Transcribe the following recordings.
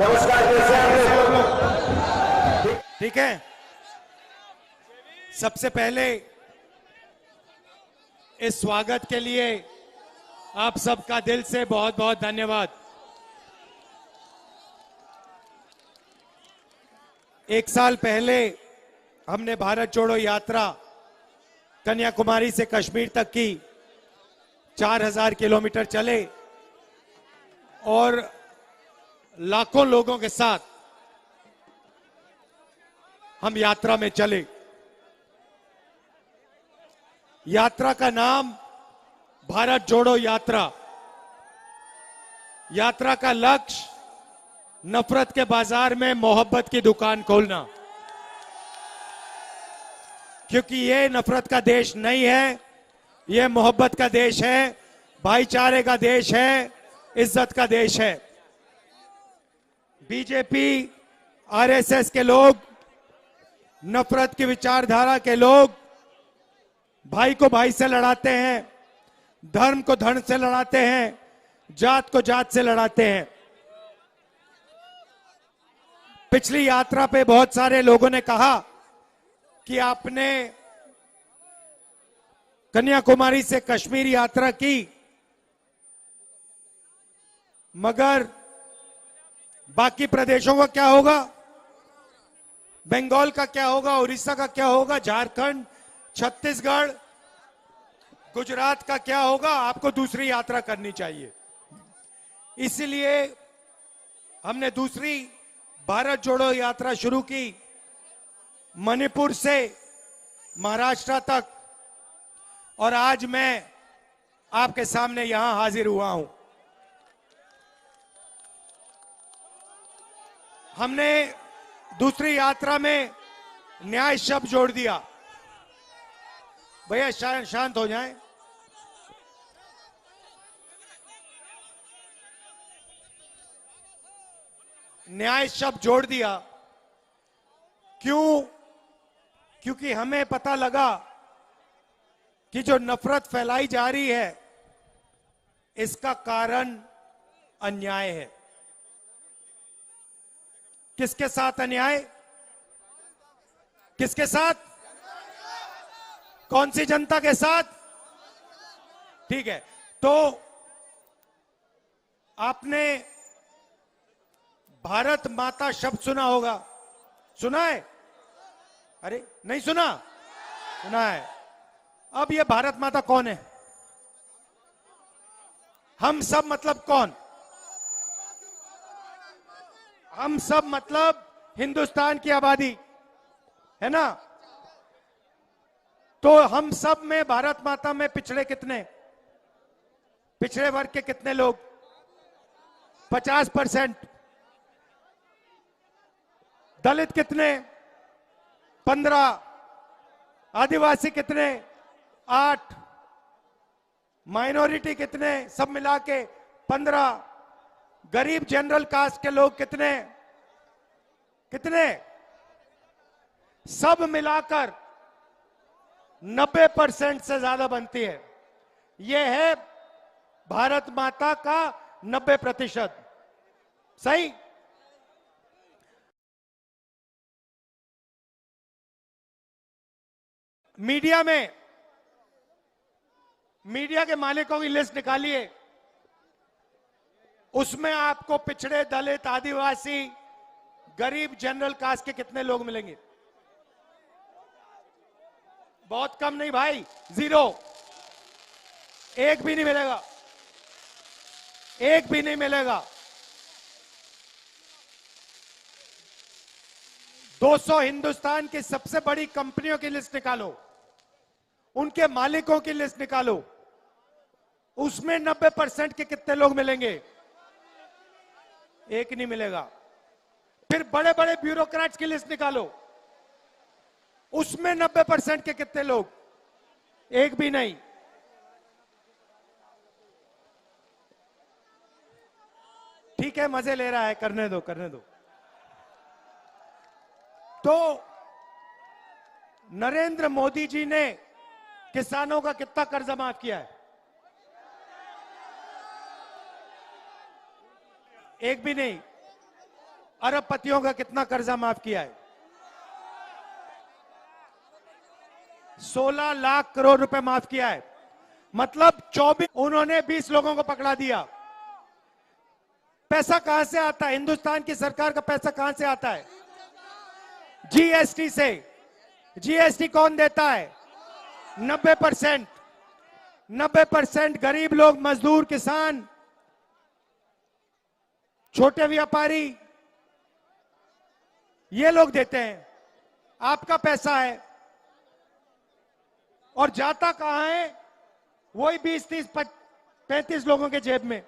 नमस्कार, कैसे हैं आप लोग? ठीक है। सबसे पहले इस स्वागत के लिए आप सबका दिल से बहुत बहुत धन्यवाद। एक साल पहले हमने भारत जोड़ो यात्रा कन्याकुमारी से कश्मीर तक की 4000 किलोमीटर चले और लाखों लोगों के साथ हम यात्रा में चले। यात्रा का नाम भारत जोड़ो यात्रा। यात्रा का लक्ष्य नफरत के बाजार में मोहब्बत की दुकान खोलना, क्योंकि ये नफरत का देश नहीं है, ये मोहब्बत का देश है, भाईचारे का देश है, इज्जत का देश है। बीजेपी, आरएसएस के लोग, नफरत की विचारधारा के लोग भाई को भाई से लड़ाते हैं, धर्म को धर्म से लड़ाते हैं, जात को जात से लड़ाते हैं। पिछली यात्रा पे बहुत सारे लोगों ने कहा कि आपने कन्याकुमारी से कश्मीर यात्रा की, मगर बाकी प्रदेशों का क्या होगा? बंगाल का क्या होगा? उड़ीसा का क्या होगा? झारखंड, छत्तीसगढ़, गुजरात का क्या होगा? आपको दूसरी यात्रा करनी चाहिए। इसलिए हमने दूसरी भारत जोड़ो यात्रा शुरू की, मणिपुर से महाराष्ट्र तक, और आज मैं आपके सामने यहां हाजिर हुआ हूं। हमने दूसरी यात्रा में न्याय शब्द जोड़ दिया। भैया शांत हो जाएं। न्याय शब्द जोड़ दिया। क्यों? क्योंकि हमें पता लगा कि जो नफरत फैलाई जा रही है इसका कारण अन्याय है। किसके साथ अन्याय? किसके साथ? कौन सी जनता के साथ? ठीक है, तो आपने भारत माता शब्द सुना होगा। सुना है? अरे नहीं सुना? सुना है। अब ये भारत माता कौन है? हम सब मतलब कौन? हम सब मतलब हिंदुस्तान की आबादी है ना। तो हम सब में भारत माता में पिछड़े कितने? पिछड़े वर्ग के कितने लोग? 50%। दलित कितने? 15। आदिवासी कितने? 8। माइनॉरिटी कितने? सब मिला के 15। गरीब जनरल कास्ट के लोग कितने? कितने? सब मिलाकर 90% से ज्यादा बनती है। यह है भारत माता का 90%। सही? मीडिया में, मीडिया के मालिकों की लिस्ट निकालिए, उसमें आपको पिछड़े, दलित, आदिवासी, गरीब, जनरल कास्ट के कितने लोग मिलेंगे? बहुत कम नहीं भाई, 0। एक भी नहीं मिलेगा, एक भी नहीं मिलेगा। 200 हिंदुस्तान की सबसे बड़ी कंपनियों की लिस्ट निकालो, उनके मालिकों की लिस्ट निकालो, उसमें 90% के कितने लोग मिलेंगे? एक नहीं मिलेगा। फिर बड़े बड़े ब्यूरोक्रेट्स की लिस्ट निकालो, उसमें 90% के कितने लोग? एक भी नहीं। ठीक है, मजे ले रहा है, करने दो, करने दो। तो नरेंद्र मोदी जी ने किसानों का कितना कर्जा माफ किया है? एक भी नहीं। अरबपतियों का कितना कर्जा माफ किया है? 16 लाख करोड़ रुपए माफ किया है। मतलब 24, उन्होंने 20 लोगों को पकड़ा दिया। पैसा कहां से आता है? हिंदुस्तान की सरकार का पैसा कहां से आता है? जीएसटी से। जीएसटी कौन देता है? 90%। 90% गरीब लोग, मजदूर, किसान, छोटे व्यापारी, ये लोग देते हैं। आपका पैसा है और जाता कहां है? वही 20, 30, 35 लोगों के जेब में।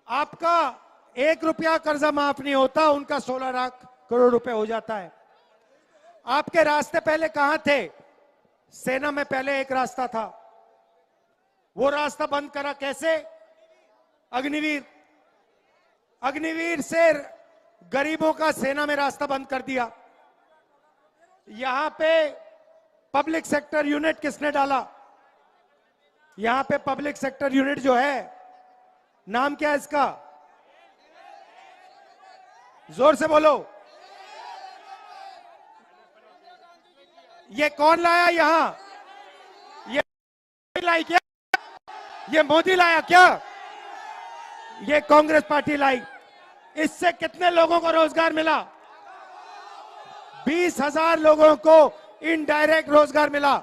आपका 1 रुपया कर्जा माफ नहीं होता, उनका 16 लाख करोड़ रुपए हो जाता है। आपके रास्ते पहले कहां थे? सेना में पहले एक रास्ता था, वो रास्ता बंद करा। कैसे? अग्निवीर। अग्निवीर से गरीबों का सेना में रास्ता बंद कर दिया। यहां पे पब्लिक सेक्टर यूनिट किसने डाला? यहां पे पब्लिक सेक्टर यूनिट जो है, नाम क्या है इसका? जोर से बोलो। ये कौन लाया यहां? ये लाई क्या? ये मोदी लाया क्या? ये कांग्रेस पार्टी लाई। इससे कितने लोगों को रोजगार मिला? 20,000 लोगों को इनडायरेक्ट रोजगार मिला।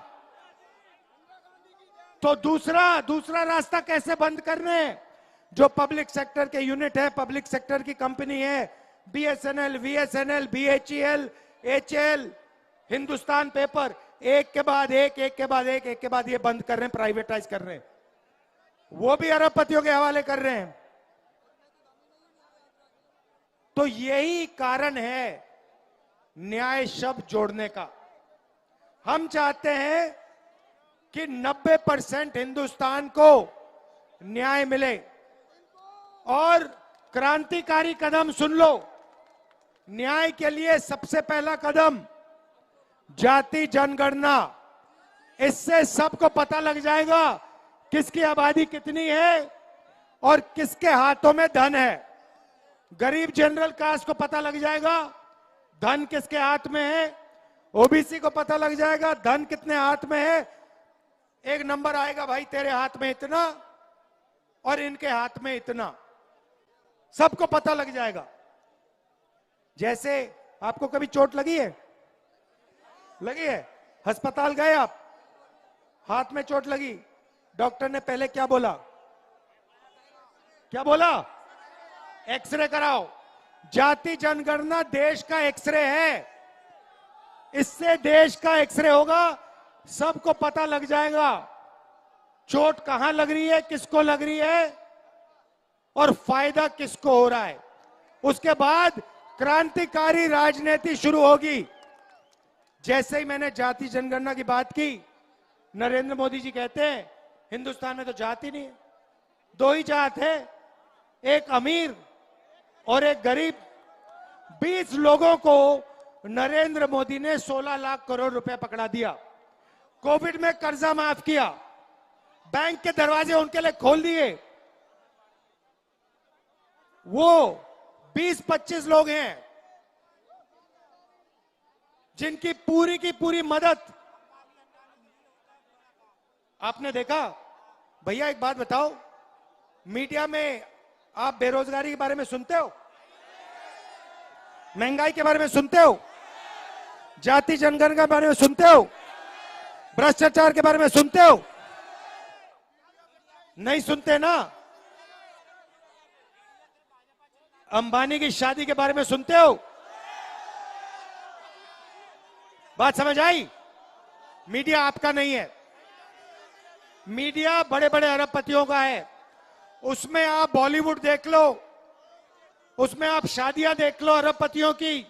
तो दूसरा रास्ता कैसे बंद करने हैं? जो पब्लिक सेक्टर के यूनिट है, पब्लिक सेक्टर की कंपनी है, BSNL, VSNL, BHEL, HAL, Hindustan Paper, एक के बाद एक के बाद एक के बाद ये बंद कर रहे हैं, प्राइवेटाइज कर रहे हैं। वो भी अरबपतियों के हवाले कर रहे हैं। तो यही कारण है न्याय शब्द जोड़ने का। हम चाहते हैं कि 90% हिंदुस्तान को न्याय मिले। और क्रांतिकारी कदम सुन लो। न्याय के लिए सबसे पहला कदम जाति जनगणना। इससे सबको पता लग जाएगा किसकी आबादी कितनी है और किसके हाथों में धन है। गरीब जनरल कास्ट को पता लग जाएगा धन किसके हाथ में है। ओबीसी को पता लग जाएगा धन कितने हाथ में है। एक नंबर आएगा, भाई तेरे हाथ में इतना और इनके हाथ में इतना, सबको पता लग जाएगा। जैसे आपको कभी चोट लगी है? लगी है? अस्पताल गए आप, हाथ में चोट लगी, डॉक्टर ने पहले क्या बोला? क्या बोला? एक्सरे कराओ। जाति जनगणना देश का एक्सरे है। इससे देश का एक्सरे होगा, सबको पता लग जाएगा चोट कहां लग रही है, किसको लग रही है और फायदा किसको हो रहा है। उसके बाद क्रांतिकारी राजनीति शुरू होगी। जैसे ही मैंने जाति जनगणना की बात की, नरेंद्र मोदी जी कहते हैं हिंदुस्तान में तो जाति नहीं है, 2 ही जात है, एक अमीर और एक गरीब। 20 लोगों को नरेंद्र मोदी ने 16 लाख करोड़ रुपए पकड़ा दिया। कोविड में कर्जा माफ किया, बैंक के दरवाजे उनके लिए खोल दिए। वो 20-25 लोग हैं जिनकी पूरी की पूरी मदद आपने देखा। भैया एक बात बताओ, मीडिया में आप बेरोजगारी के बारे में सुनते हो? महंगाई के बारे में सुनते हो? जाति जनगणना के बारे में सुनते हो? भ्रष्टाचार के बारे में सुनते हो? नहीं सुनते ना। अंबानी की शादी के बारे में सुनते हो? बात समझ आई? मीडिया आपका नहीं है, मीडिया बड़े बड़े अरबपतियों का है। उसमें आप बॉलीवुड देख लो, उसमें आप शादियां देख लो अरबपतियों की,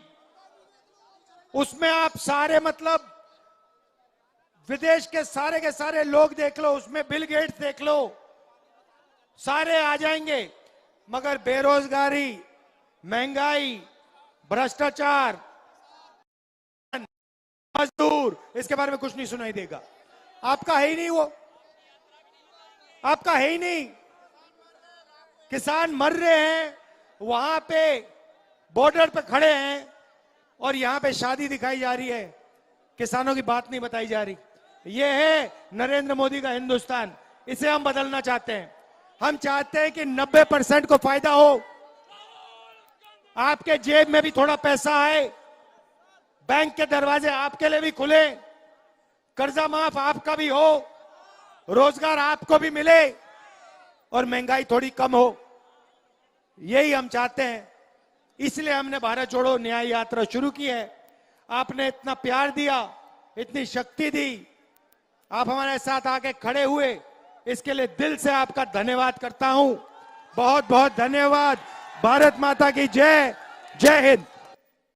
उसमें आप सारे मतलब विदेश के सारे लोग देख लो, उसमें बिल गेट्स देख लो, सारे आ जाएंगे। मगर बेरोजगारी, महंगाई, भ्रष्टाचार, मजदूर, इसके बारे में कुछ नहीं सुनाई देगा। आपका है ही नहीं, वो आपका है ही नहीं। किसान मर रहे हैं, वहां पे बॉर्डर पे खड़े हैं और यहां पे शादी दिखाई जा रही है, किसानों की बात नहीं बताई जा रही। ये है नरेंद्र मोदी का हिंदुस्तान, इसे हम बदलना चाहते हैं। हम चाहते हैं कि 90% को फायदा हो, आपके जेब में भी थोड़ा पैसा आए, बैंक के दरवाजे आपके लिए भी खुले, कर्जा माफ आपका भी हो, रोजगार आपको भी मिले और महंगाई थोड़ी कम हो। यही हम चाहते हैं, इसलिए हमने भारत जोड़ो न्याय यात्रा शुरू की है। आपने इतना प्यार दिया, इतनी शक्ति दी, आप हमारे साथ आके खड़े हुए, इसके लिए दिल से आपका धन्यवाद करता हूं। बहुत बहुत धन्यवाद। भारत माता की जय। जय हिंद।